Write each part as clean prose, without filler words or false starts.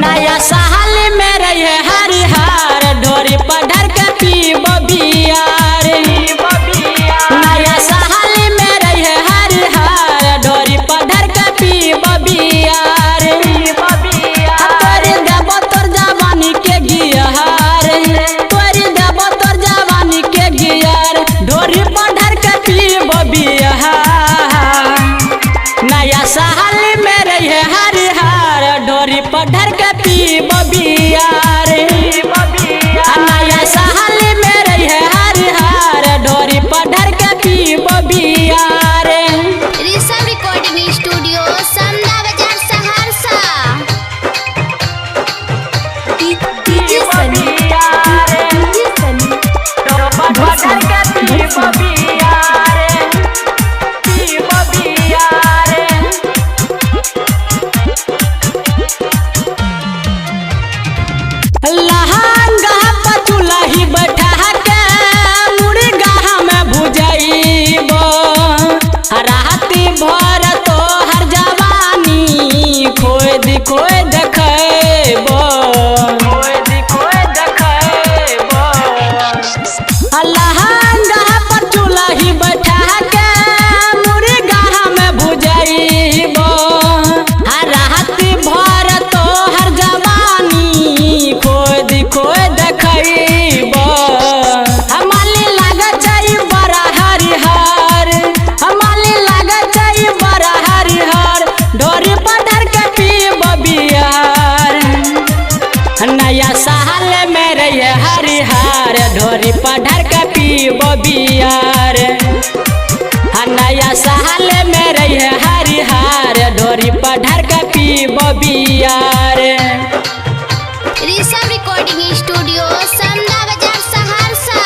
नया साल में रहे हरिहार ढोरी पढ़र के पीब बियार। नया साल में रहे हरिहार ढोरी पढ़र के पीब बियार। तोरी देबो तोर जवानी के गियार, तोरी देबो तोर जवानी के गियार ढोरी पढ़र के पीब बियार। नया साल में रहे हरिहार ढोरी पढ़र के पीब बियार। नया साल में रहे हरिहार ढोरी पढ़र के पीब बियार। ऋषभ रिकॉर्डिंग स्टूडियो समदा बाजार सहरसा। लहंगा पचुलही बैठा के मुर्गा में भुजैबो राति भर तो हर जवानी खोद खोद खैबो। लहंगा पचुलही बैठा के मुर्गा में भुजैबो राति भर तो हर जवानी खोद खोद खैबो। हमाली लागत जाई बड़ा हरिहर, हमाली लागत जाई बड़ा हरिहर ढोरी पढ़र के पीब बियार। नया साल में रहे हरिहर ढोरी पढ़र के पीब बियार। नया साल में रहे हरिहर ढोरी पढ़र के पीब बियार। ऋषभ रिकॉर्डिंग स्टूडियो समदा बाजार सहरसा।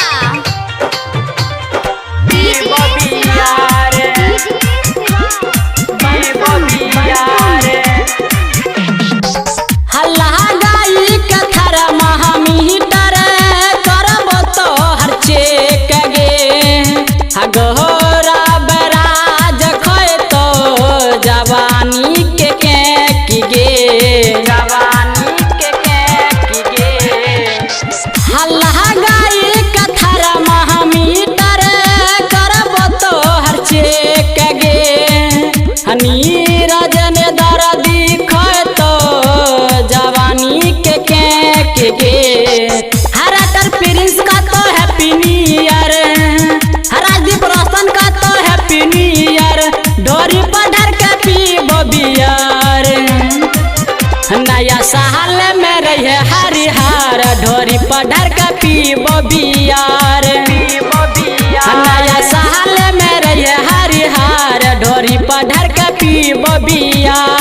हल्ला गाई के थर महामीटर करबो तो हर चेक गे गहरा बराज खोए तो जवानी के गे। हल्ला गाई के थर महामीटर करबो तो हर चेक गे नीरज ने दर्दी खोए तो जवानी के गे। हराटर प्रिंस का तो हैप्पी न्यू ईयर, राजदीप रोशन का तो हैप्पी न्यू ईयर ढोरी पढ़र के पीब बियार। नया साल में रहे हरिहार ढोरी पढ़र के पीब बियार। नया साल में रहे हरिहार ढोरी पढ़र के पीब बियार।